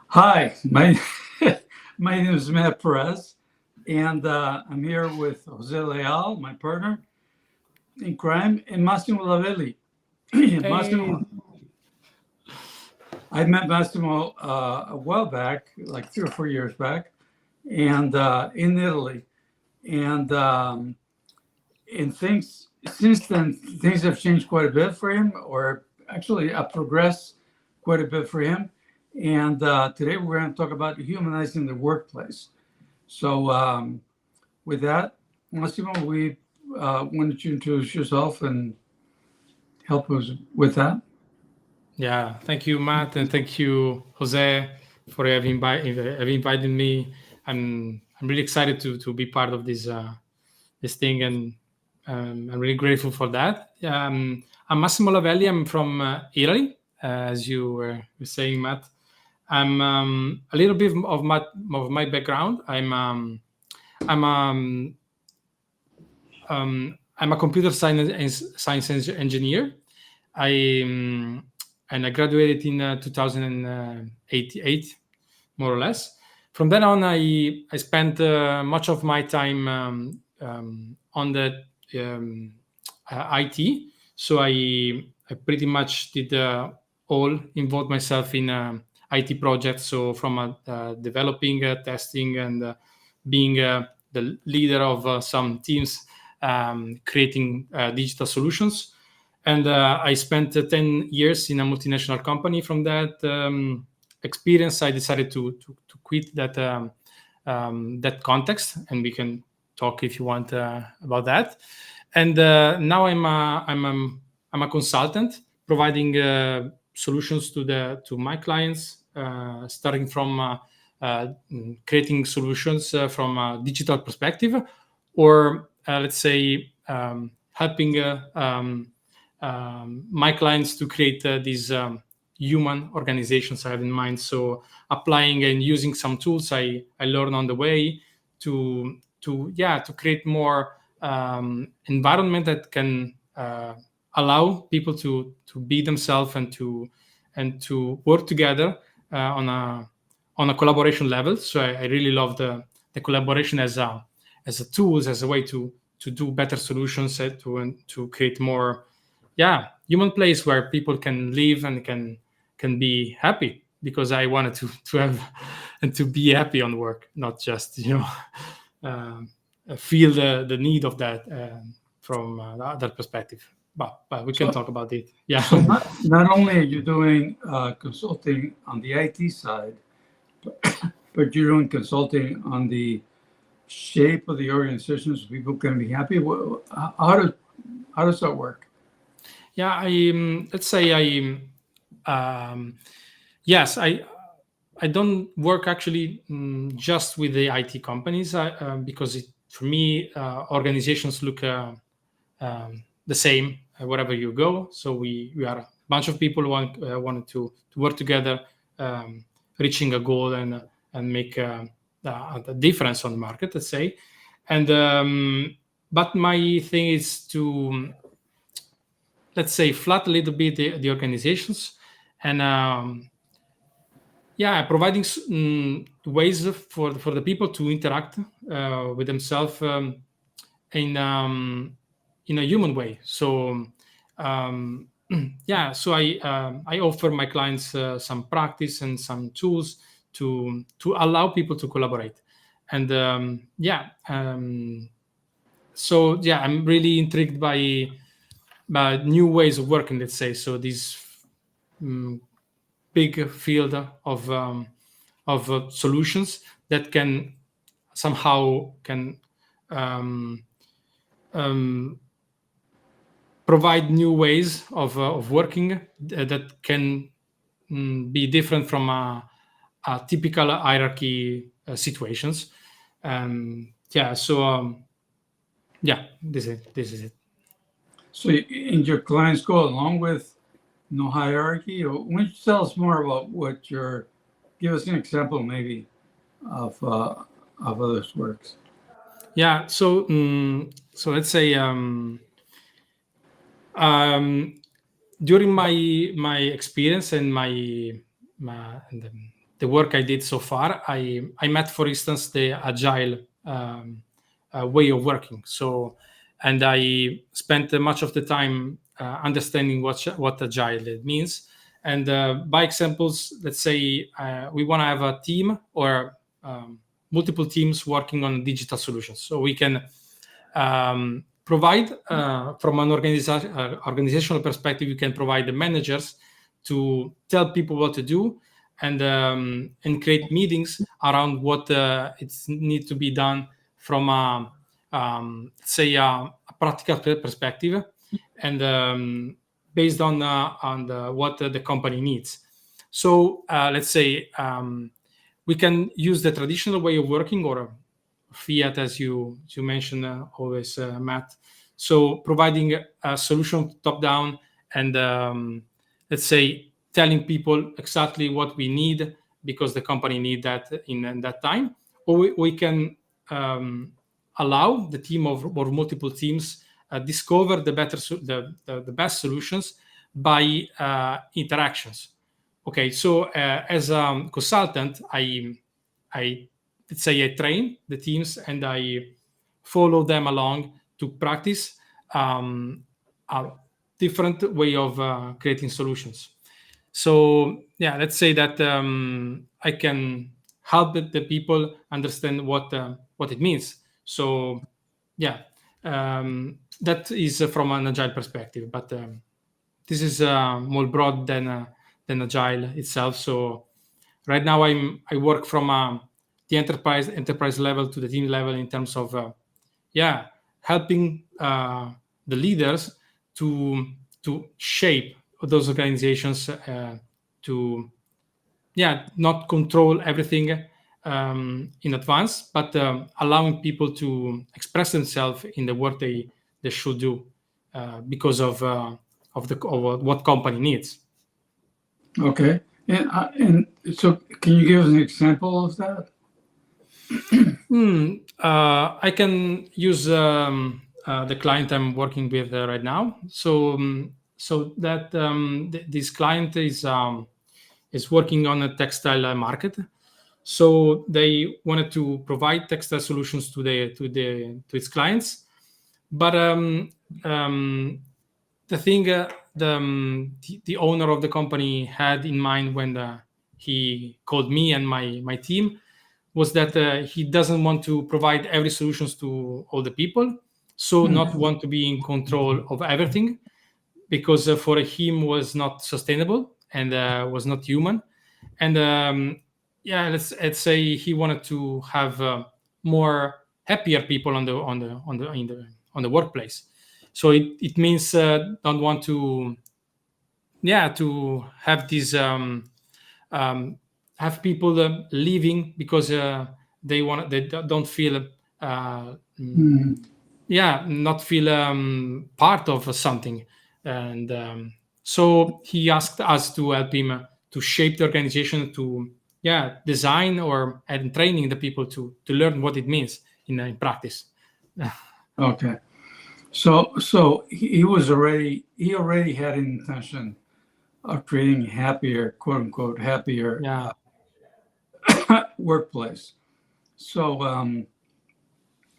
Hi, my my name is Matt Perez, and I'm here with Jose Leal, my partner in crime, and Massimo Lavelli. Hey, Massimo, I met Massimo a while back, like 3 or 4 years back, and in Italy, and things since then things have changed quite a bit for him, or actually progressed quite a bit for him. And today we're going to talk about humanizing the workplace. So, with that, Massimo, we wanted you to introduce yourself and help us with that. yeah, thank you, Matt, and thank you, Jose, for having invited me. I'm really excited to be part of this thing, and I'm really grateful for that. I'm Massimo Lavelli. I'm from Italy, as you were saying, Matt. I'm a little bit of my background. I'm a computer science engineer. I and I graduated in 2008, more or less. From then on, I spent much of my time on the IT. So I pretty much did all involved myself in IT projects. So from developing, testing, and being the leader of some teams creating digital solutions. And I spent 10 years in a multinational company. From that experience, I decided to quit that context, and we can talk if you want about that. And now I'm a consultant providing solutions to my clients, starting from creating solutions from a digital perspective, or let's say helping my clients to create these human organizations I have in mind. So applying and using some tools I learned on the way to create more environment that can allow people to be themselves and to work together on a collaboration level. So I really love the collaboration as a tools, as a way to do better solutions, to create more human place where people can live and can be happy, because I wanted to have and to be happy on work, not just feel the need of that from the other perspective. But we can So, talk about it. Yeah. so not only are you doing consulting on the IT side, but you're doing consulting on the shape of the organizations so people can be happy. How does that work? Yeah, let's say yes, I don't work actually just with the IT companies, because for me, organizations look the same wherever you go. So we are a bunch of people who wanted to work together, um, reaching a goal and make a difference on the market, let's say. And but my thing is to, let's say, flat a little bit the organizations, and providing ways for the people to interact with themselves in in a human way. So um, so I offer my clients some practice and some tools to allow people to collaborate. And so I'm really intrigued by new ways of working, let's say. So this um, big field of solutions that can somehow can um, um, provide new ways of working that can be different from a typical hierarchy situations. This is it. So, and your clients go along with no hierarchy? Or why don't you tell us more about what your, give us an example maybe of others' works. So let's say um, during my experience and my and the work I did so far, I met, for instance, the agile way of working. So, and I spent much of the time understanding what agile means. And by examples, let's say we want to have a team or multiple teams working on digital solutions. So we can provide, from an organizational perspective, you can provide the managers to tell people what to do, and create meetings around what it needs to be done from a say a practical perspective, and based on what the company needs. So let's say we can use the traditional way of working, or fiat, as you mentioned always, Matt. So providing a solution top down, and let's say telling people exactly what we need because the company need that in that time, or we can allow the team of or multiple teams discover the the best solutions by interactions. Okay, so as a consultant, I let's say I train the teams and I follow them along to practice a different way of creating solutions. So yeah, let's say that I can help the people understand what it means. So yeah, that is from an agile perspective, but this is more broad than agile itself. So right now I work from the enterprise level to the team level in terms of yeah, helping the leaders to shape those organizations, to yeah, not control everything in advance, but allowing people to express themselves in the work they should do because of what company needs. Okay. And so can you give us an example of that? I can use the client I'm working with right now. So that this client is working on a textile market. So they wanted to provide textile solutions to its clients, but the thing the owner of the company had in mind when he called me and my team was that he doesn't want to provide every solutions to all the people, so not want to be in control of everything, because for him was not sustainable and was not human. And yeah, let's say he wanted to have more happier people on the workplace. So it means don't want to yeah, to have these have people leaving because they don't feel yeah, not feel part of something. And so he asked us to help him to shape the organization, to yeah, design or and training the people to learn what it means in practice. Okay. So he already had an intention of creating happier, quote unquote, happier Yeah. workplace. So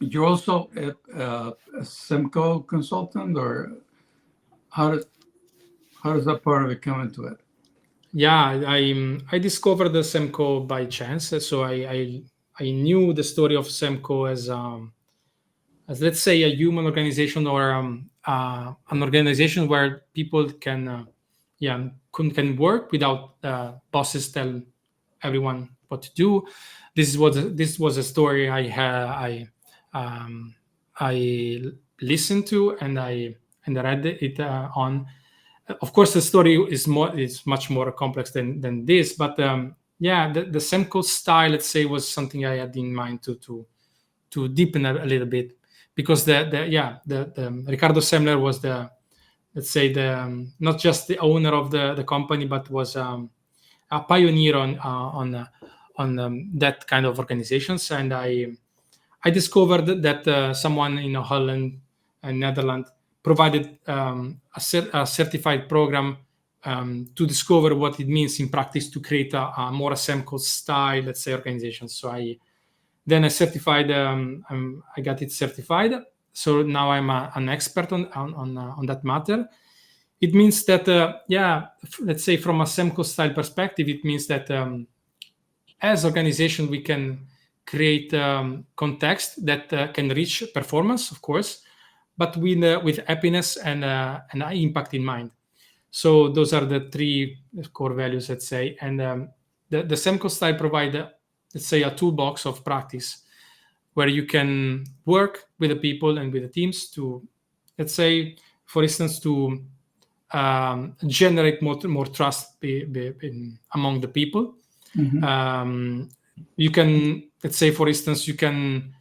you're also a Simco consultant, or how does that part of it come into it? Yeah, I discovered the Semco by chance. So I knew the story of Semco as let's say a human organization, or an organization where people can yeah, can work without bosses tell everyone what to do. This was a story I listened to, and I read it on. Of course, the story is much more complex than this, but yeah, the Semco style, let's say, was something I had in mind to deepen a little bit, because the Ricardo Semler was the, let's say, the not just the owner of the company, but was a pioneer on that kind of organizations. And I discovered that someone in Holland and Netherlands provided a certified program to discover what it means in practice to create a more Semco style, let's say, organization. So I certified. I got it certified. So now I'm an expert on that matter. It means that let's say from a Semco style perspective, it means that as organization we can create context that can reach performance, of course, but with happiness and impact in mind. So those are the three core values, let's say. And the Semco style provide, let's say, a toolbox of practice where you can work with the people and with the teams to, let's say, for instance, to generate more trust among the people. You can, let's say, for instance, you can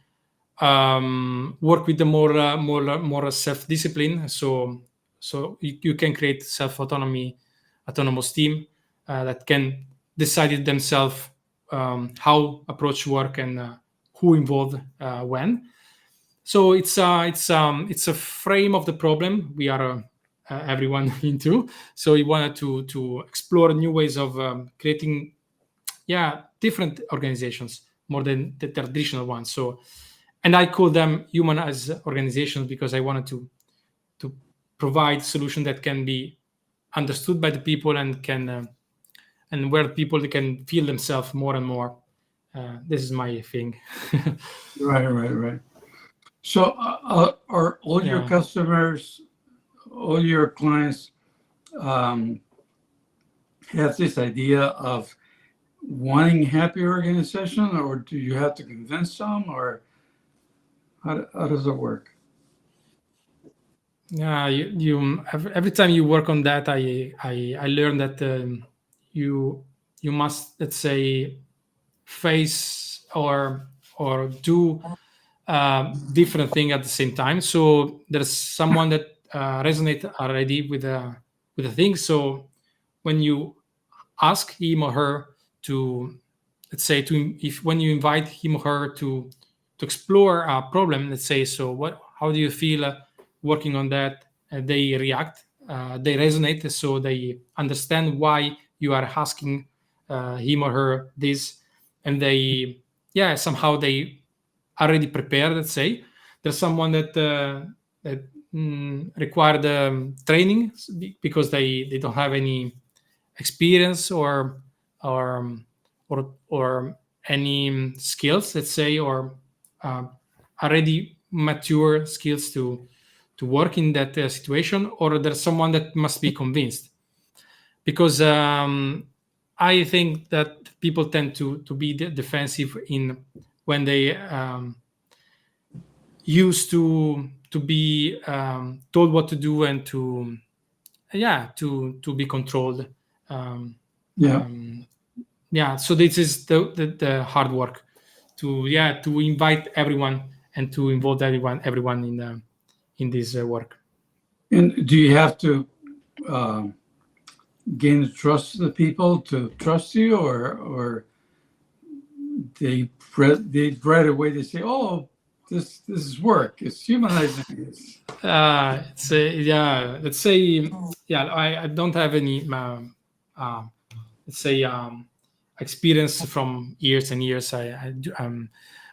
work with the more self-discipline. So you can create autonomous team that can decide it themselves how approach work and who involved when. So it's a frame of the problem we are everyone into. So we wanted to explore new ways of creating different organizations more than the traditional ones. So, and I call them humanized organizations because I wanted to provide solutions that can be understood by the people and can and where people can feel themselves more and more. This is my thing. Right. So are all your customers, all your clients have this idea of wanting happy organization, or do you have to convince them, or how does it work? You every time you work on that, I learned that you must, let's say, face or do different thing at the same time. So there's someone that resonate already with the thing. So when you ask him or her to, let's say, when you invite him or her to explore a problem, let's say, so how do you feel working on that? They react, they resonate, so they understand why you are asking him or her this, and they somehow they already prepared. Let's say there's someone that required training because they don't have any experience or any skills, let's say, or already mature skills to work in that situation, or there's someone that must be convinced, because I think that people tend to be defensive when they used to be told what to do and to be controlled. So this is the hard work to invite everyone and to involve everyone in this work. And do you have to gain the trust of the people to trust you, or they right away they say, oh, this is work, it's humanizing? Let's say I don't have any let's say experience from years and years.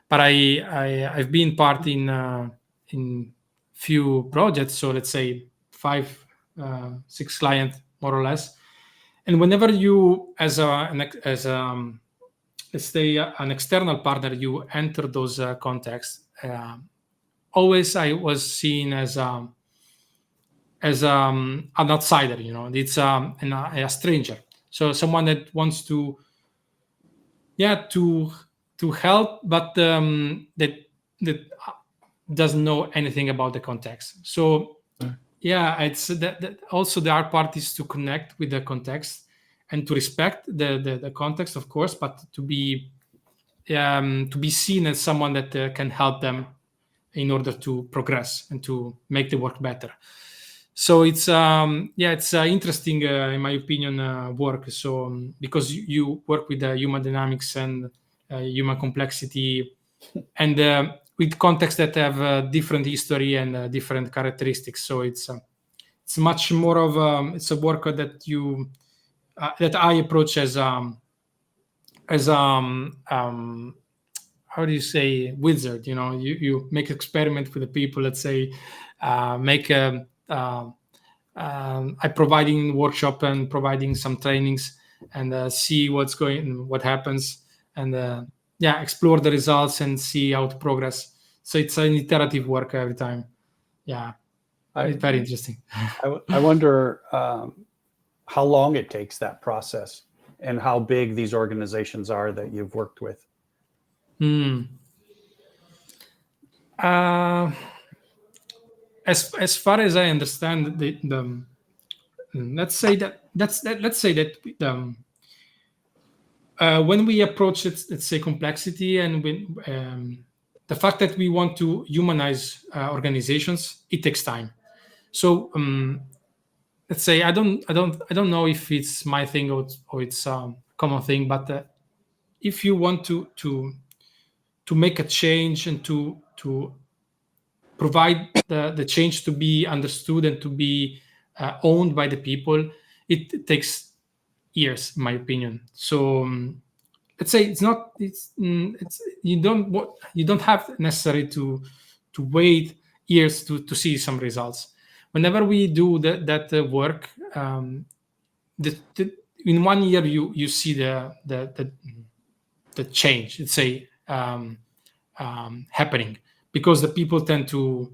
But I've been part in few projects. So let's say 5, 6 clients more or less. And whenever you, as let's say an external partner, you enter those contexts. Always I was seen as an outsider. It's a stranger. So someone that wants to help, but that doesn't know anything about the context. So it's that also there are parties to connect with the context and to respect the context, of course, but to be seen as someone that can help them in order to progress and to make the work better. So it's interesting, in my opinion, work. So because you work with human dynamics and human complexity, and with contexts that have different history and different characteristics. So it's it's much more of it's a work that you that I approach as how do you say wizard? You make experiment with the people. Let's say make a I providing workshop and providing some trainings and see what happens, and explore the results and see how to progress. So it's an iterative work every time. Yeah, it's very interesting. I wonder how long it takes, that process, and how big these organizations are that you've worked with. As far as I understand, let's say that when we approach it, let's say complexity, and when the fact that we want to humanize organizations, it takes time. So let's say I don't know if it's my thing or it's a common thing, but if you want to make a change and to provide the change to be understood and to be owned by the people, it takes years, in my opinion. So let's say it's you don't have necessary to wait years to see some results. Whenever we do that work, in 1 year you see the change, let's say, happening, because the people tend to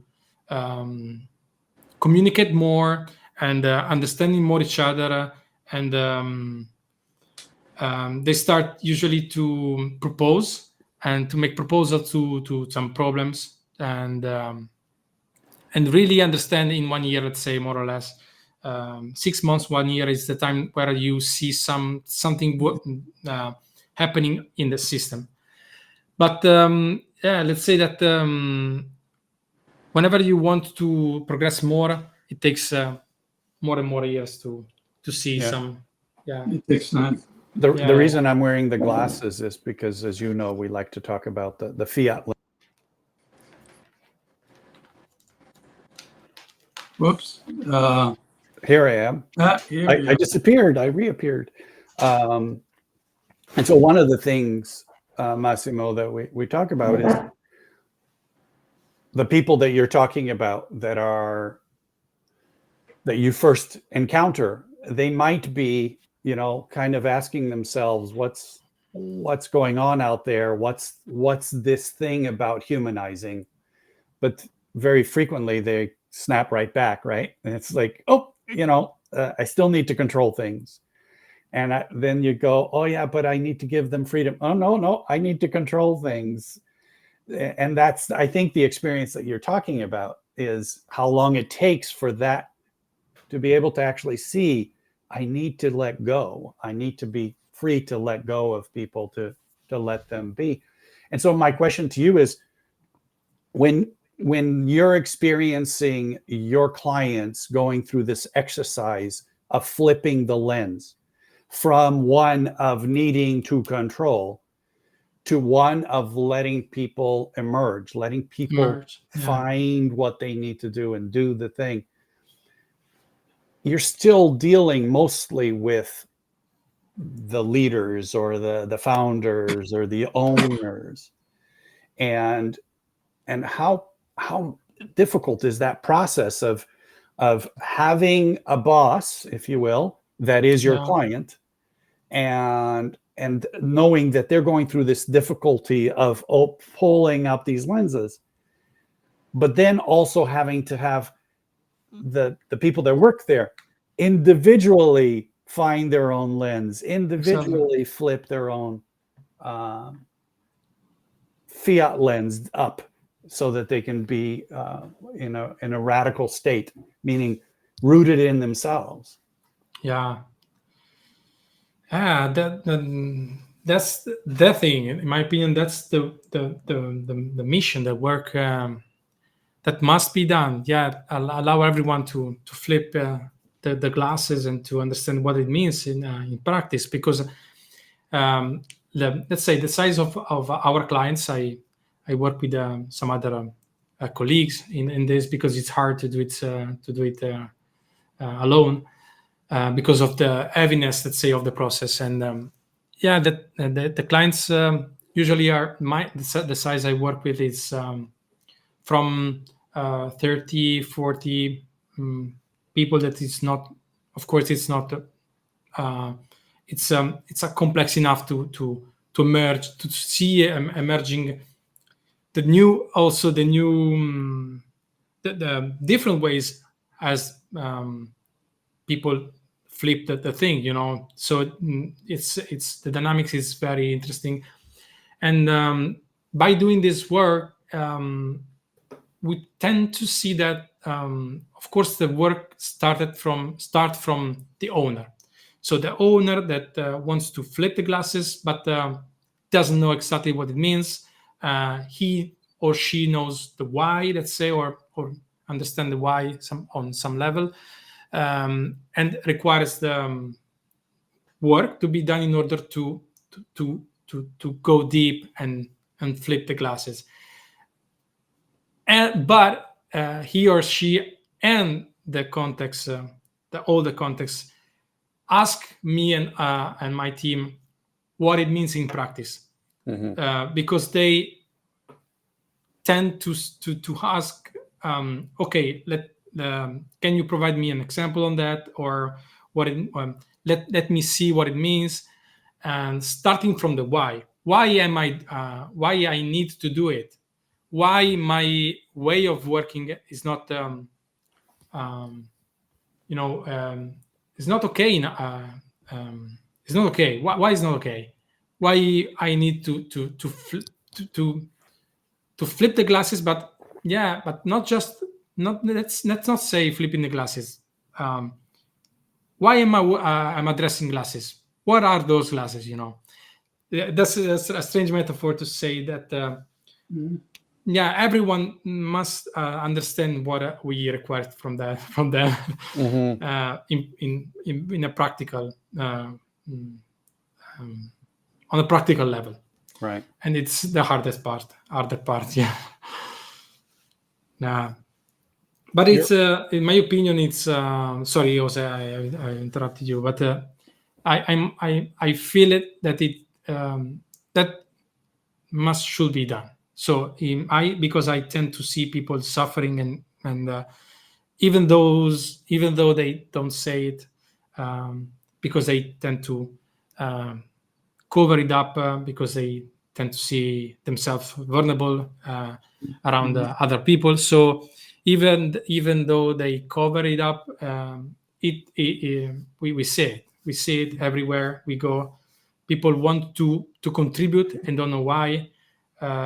communicate more and understanding more each other, and they start usually to propose and to make proposals to some problems, and really understand in 1 year, let's say, more or less. 6 months, 1 year is the time where you see something happening in the system. But let's say that whenever you want to progress more, it takes more and more years to see some. Yeah, It takes time. The reason I'm wearing the glasses is because, as you know, we like to talk about the fiat. Whoops. Here I am. I disappeared. I reappeared. And so one of the things, Massimo, that we talk about is the people that you're talking about that you first encounter. They might be, kind of asking themselves, what's going on out there? What's this thing about humanizing? But very frequently they snap right back, right? And it's like, I still need to control things. And then you go, oh yeah, but I need to give them freedom. Oh no, I need to control things. And that's, I think, the experience that you're talking about is how long it takes for that to be able to actually see, I need to let go. I need to be free to let go of people, to let them be. And so my question to you is, when you're experiencing your clients going through this exercise of flipping the lens from one of needing to control to one of letting people emerge, letting people find what they need to do and do the thing, you're still dealing mostly with the leaders or the founders or the owners. And how difficult is that process of having a boss, if you will, that is your client, and knowing that they're going through this difficulty of pulling up these lenses, but then also having to have the people that work there individually find their own lens, individually flip their own fiat lens up so that they can be in a radical state, meaning rooted in themselves. That's the thing, in my opinion. That's the mission, the work that must be done. Allow everyone to flip the glasses and to understand what it means in practice, because let's say the size of our clients, I work with some other colleagues in this, because it's hard to do it alone because of the heaviness, let's say, of the process. And the clients usually are the size I work with is from 30, 40 people. That is not, of course, it's not. It's a complex enough to merge, to see emerging the new the different ways as people flip the thing, so it's the dynamics is very interesting. And by doing this work, we tend to see that of course the work start from the owner. So the owner that wants to flip the glasses but doesn't know exactly what it means. He or she knows the why, let's say, or understand the why on some level, and requires the work to be done in order to go deep and flip the glasses. But he or she and the context, all the context, ask me and my team what it means in practice, because they tend to ask, okay, can you provide me an example on that, or what let me see what it means, and starting from the why I need to do it, why my way of working is not it's not okay. It's not okay. Why is not okay? Why I need to flip the glasses? But let's not say flipping the glasses. Why am I'm addressing glasses? What are those glasses? That's a strange metaphor to say that. Everyone must understand what we require from them in a practical on a practical level, right? And it's the harder part. But it's in my opinion, it's sorry, Jose, I interrupted you, but I feel it that it that should be done. So because I tend to see people suffering, and even though they don't say it, because they tend to cover it up, because they tend to see themselves vulnerable around other people. So even though they cover it up, we see it everywhere we go. People want to contribute and don't know why.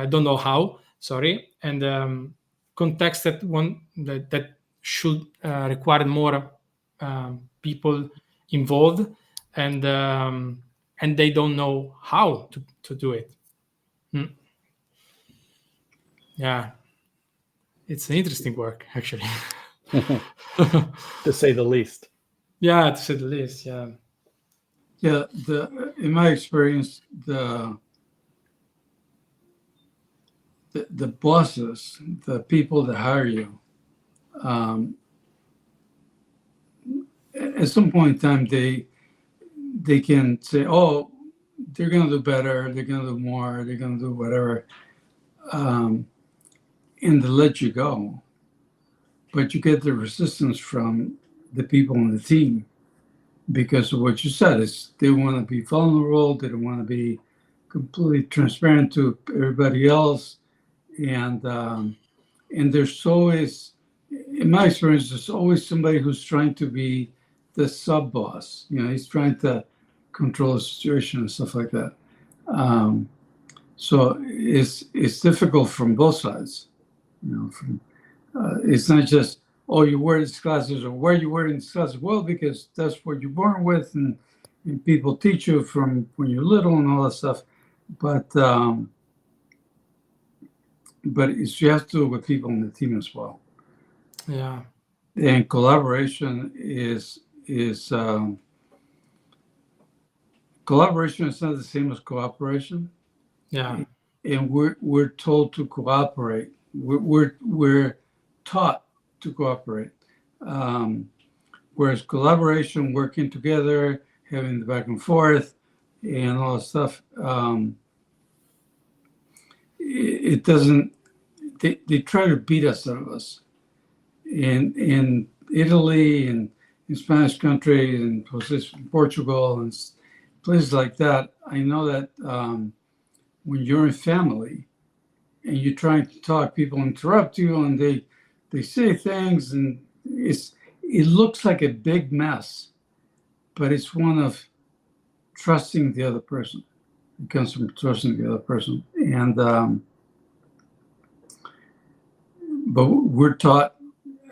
Don't know how. Sorry, and context that should require more people involved, and they don't know how to do it. Yeah, it's an interesting work, actually. To say the least. Yeah, to say the least. Yeah. Yeah. In my experience, the bosses, the people that hire you, at some point in time, they can say, "Oh, they're going to do better. They're going to do more. They're going to do whatever," and they let you go. But you get the resistance from the people on the team because of what you said. Is they want to be vulnerable. They don't want to be completely transparent to everybody else. And there's always, in my experience, there's always somebody who's trying to be the sub boss. He's trying to control the situation and stuff like that. So it's difficult from both sides. It's not just, oh, you wear these glasses, or where you wearing these glasses. Well, because that's what you're born with, and people teach you from when you're little and all that stuff. But you have to do it with people in the team as well. Yeah. And collaboration is collaboration is not the same as cooperation. Yeah. And we're told to cooperate. We're taught to cooperate. Whereas collaboration, working together, having the back and forth, and all that stuff, it doesn't. They try to beat us out of us. In Italy and in Spanish countries and Portugal and places like that, I know that when you're in family and you're trying to talk, people interrupt you and they say things, and it looks like a big mess, but it's one of trusting the other person. It comes from trusting the other person, and but we're taught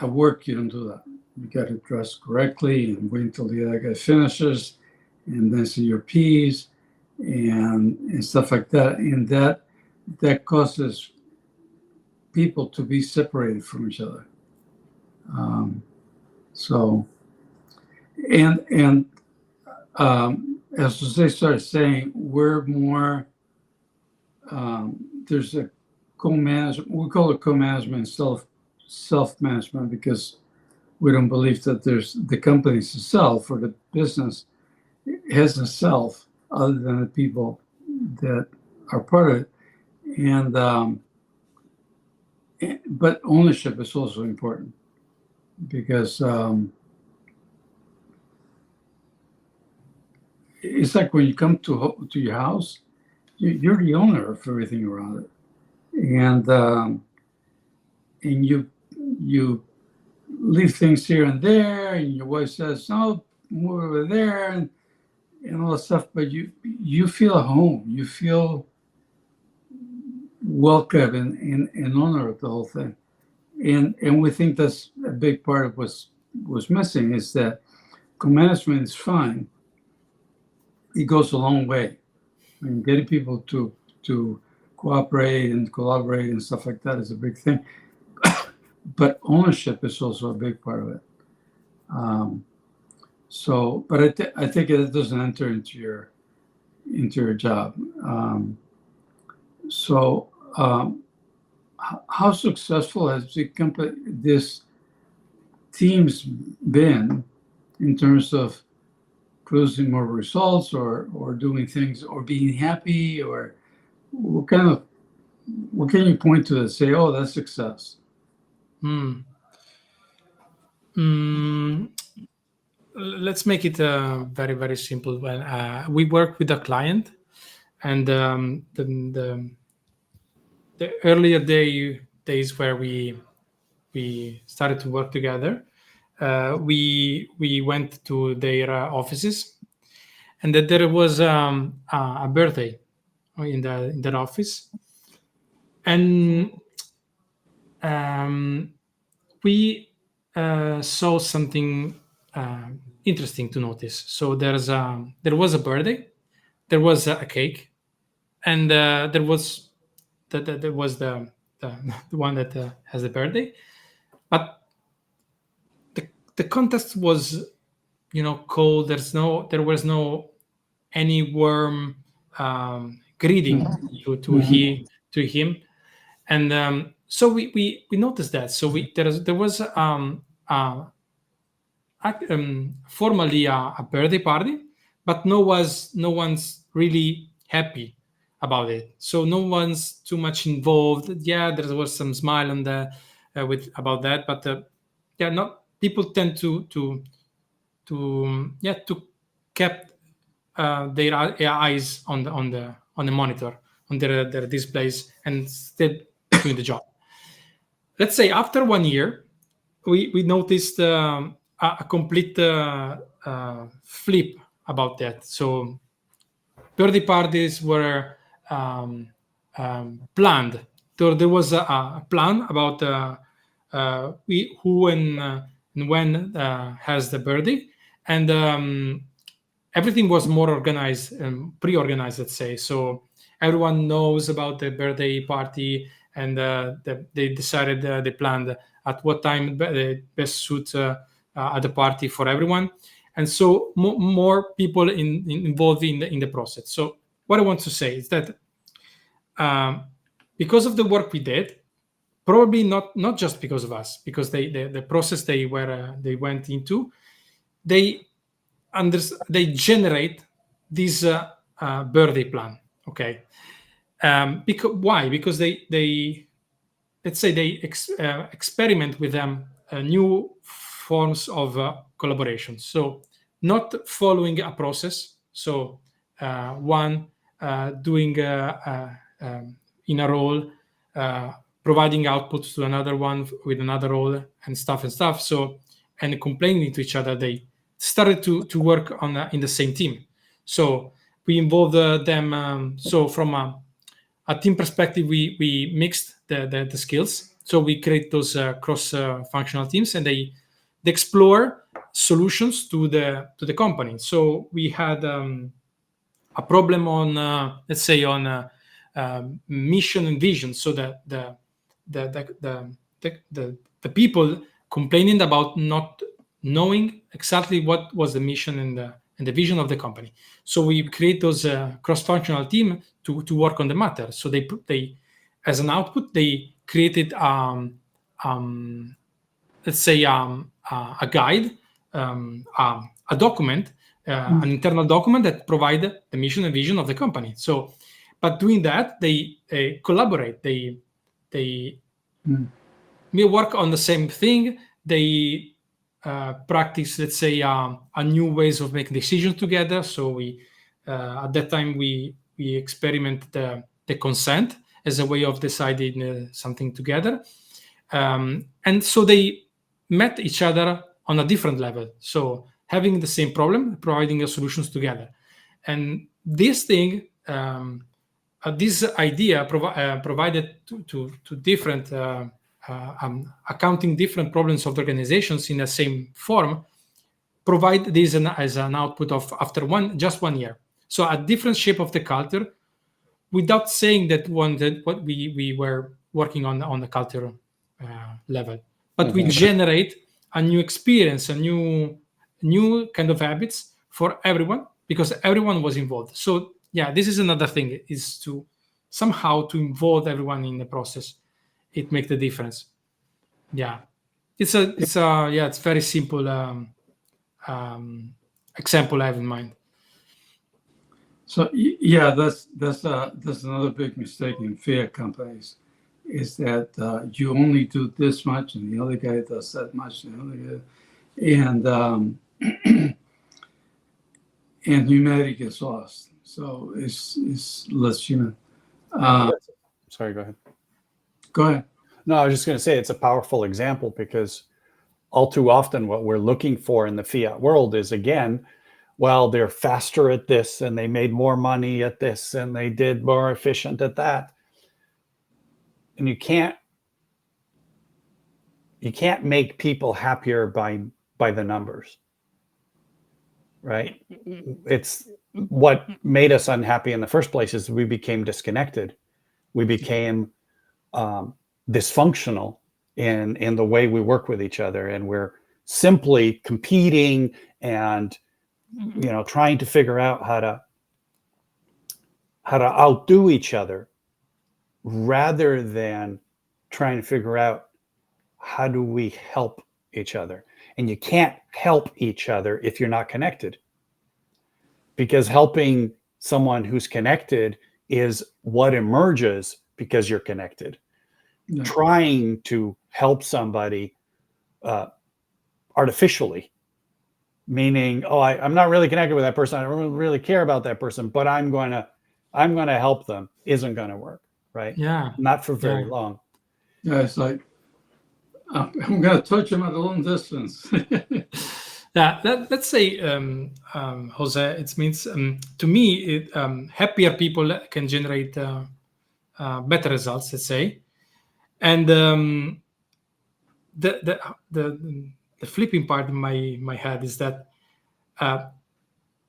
at work you don't do that. You got to dress correctly and wait until the other guy finishes, and then say your P's and stuff like that, and that causes people to be separated from each other. So, and as Jose started saying, we're more. There's a co-management. We call it co-management, self-management, because we don't believe that there's the company's a self or the business has a self other than the people that are part of it. And but ownership is also important, because it's like when you come to your house, you're the owner of everything around it, and you leave things here and there, and your wife says, "No, move over there," and all that stuff. But you feel at home. You feel welcome and honor of the whole thing, and we think that's a big part of what's missing, is that co-management is fine. It goes a long way. I mean, getting people to cooperate and collaborate and stuff like that is a big thing. But ownership is also a big part of it. So, but I think it doesn't enter into your job. So, how successful has this team's been in terms of producing more results, or doing things, or being happy, or what can you point to that say, oh, that's success? Let's make it very, very simple. Well, we work with a client, and the earlier days where we started to work together, we went to their offices, and that there was a birthday in that office, and we saw something interesting to notice. So there was a birthday, there was a cake, and there was the one that has the birthday, but the context was cold. There was no any warm greeting to him, and so we noticed that. So there was formally a birthday party, but no one's really happy about it. So no one's too much involved. Yeah, there was some smile on the about that, but not people tend to kept their eyes on the monitor, on their displays, and still doing the job. Let's say after 1 year, we noticed a complete flip about that. So birthday parties were planned. There was a plan about who and when has the birthday, and everything was more organized and pre-organized, let's say. So everyone knows about the birthday party, and they decided, they planned at what time the best suits at the party for everyone, and so more people involved in the process. So what I want to say is that because of the work we did, probably not just because of us, because the process they went into, they generate this birthday plan. Okay, why? Because they let's say they experiment with them new forms of collaboration. So not following a process. So one doing in a role, providing output to another one with another role and stuff. So, and complaining to each other, they started to work on in the same team. So we involved them. So from a team perspective, we mixed the skills. So we create those cross-functional teams, and they explore solutions to the company. So we had a problem on let's say on mission and vision. So the people complaining about not knowing exactly what was the mission and the vision of the company. So we create those cross-functional team to work on the matter. So they as an output they created let's say a guide, a document, an internal document that provide the mission and vision of the company. So, but doing that, they collaborate. They may work on the same thing. They practice, let's say, a new ways of making decisions together. So we at that time we experiment the consent as a way of deciding something together, and so they met each other on a different level. So having the same problem, providing solutions together, and this thing. This idea provided to different accounting different problems of the organizations in the same form, provide this as an output of after just 1 year. So a different shape of the culture, without saying that what we were working on the culture level, but we generate a new experience, a new kind of habits for everyone, because everyone was involved. So yeah, this is another thing, is to somehow to involve everyone in the process. It makes the difference. Yeah, it's very simple example I have in mind. So yeah, that's another big mistake in fiat companies, is that you only do this much and the other guy does that much, and and humanity gets lost. So it's less human. Sorry, go ahead. Go ahead. No, I was just going to say it's a powerful example, because all too often what we're looking for in the fiat world is, again, well, they're faster at this and they made more money at this and they did more efficient at that. And you can't make people happier by the numbers, right? It's what made us unhappy in the first place is we became disconnected. We became dysfunctional in the way we work with each other, and we're simply competing and trying to figure out how to outdo each other, rather than trying to figure out how do we help each other. And you can't help each other if you're not connected, because helping someone who's connected is what emerges because you're connected. Yeah. Trying to help somebody artificially, meaning, I'm not really connected with that person, I don't really care about that person, but I'm going to help them, isn't going to work, right? Yeah. Not for very long. Yeah, it's like, I'm going to touch them at a long distance. Yeah, let's say, Jose, it means, to me, happier people can generate better results, let's say. And the flipping part in my head is that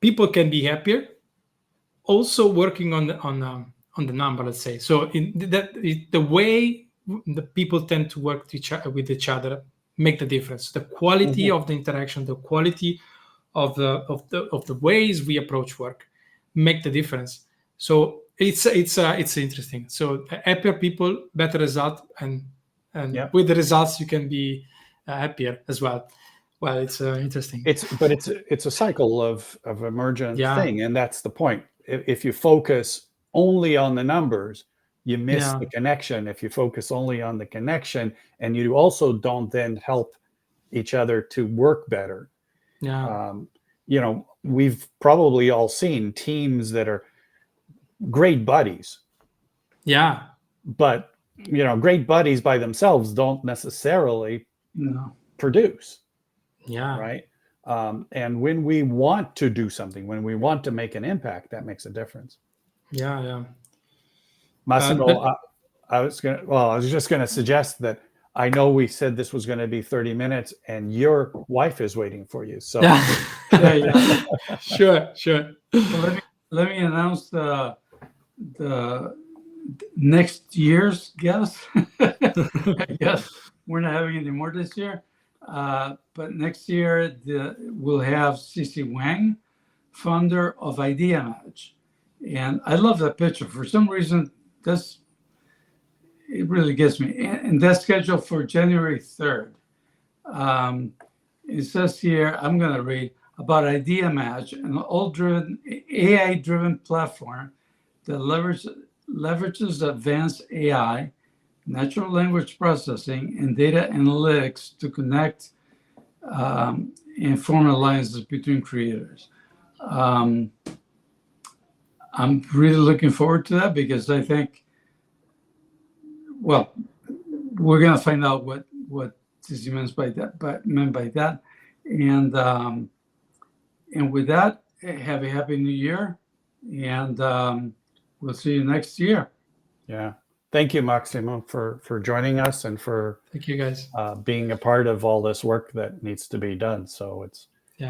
people can be happier also working on the number, let's say. So the way the people tend to work with each other make the difference. The quality of the interaction, the quality of the ways we approach work make the difference. So it's interesting. So happier people, better result, and with the results you can be happier as well. Well, it's interesting. It's a cycle of emergent Yeah. thing, and that's the point. If you focus only on the numbers, you miss Yeah. the connection. If you focus only on the connection, and you also don't then help each other to work better. Yeah. We've probably all seen teams that are great buddies, Yeah. but great buddies by themselves don't necessarily No. produce. Yeah. Right. And when we want to do something, when we want to make an impact, that makes a difference. Yeah. Yeah. Massimo, I was just going to suggest that I know we said this was going to be 30 minutes and your wife is waiting for you. So Yeah. Sure. So let me announce the next year's guest. I guess we're not having any more this year. But next year, we'll have Cici Wang, founder of Idea Match. And I love that picture. For some reason, it really gets me. And that's scheduled for January 3rd. It says here, I'm going to read about Idea Match, an all-driven, AI-driven platform that leverages advanced AI, natural language processing, and data analytics to connect and form alliances between creators. I'm really looking forward to that because I think, well, we're going to find out what Cici meant by that. And with that, have a happy new year, and we'll see you next year. Yeah. Thank you, Massimo, for joining us and for Thank you, guys. Being a part of all this work that needs to be done. So it's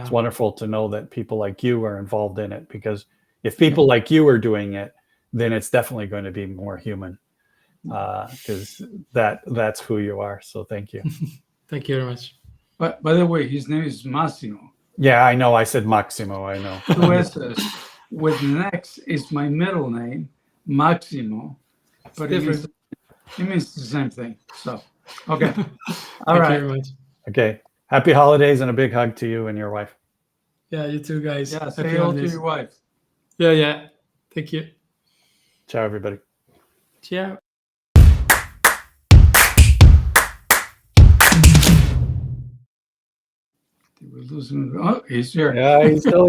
wonderful to know that people like you are involved in it, because if people like you are doing it, then it's definitely going to be more human, because that's who you are. So thank you. Thank you very much. But by the way, his name is Massimo. Yeah, I know. I said Massimo. I know. Two S's. With next is my middle name, Massimo, but it means the same thing. So, okay. All right. Thank you very much. Okay. Happy holidays and a big hug to you and your wife. Yeah, you too, guys. Yeah, say Happy hello to holidays. your wife. Yeah. Thank you. Ciao, everybody. Ciao. Did we lose him? Oh, he's here. Yeah, he's still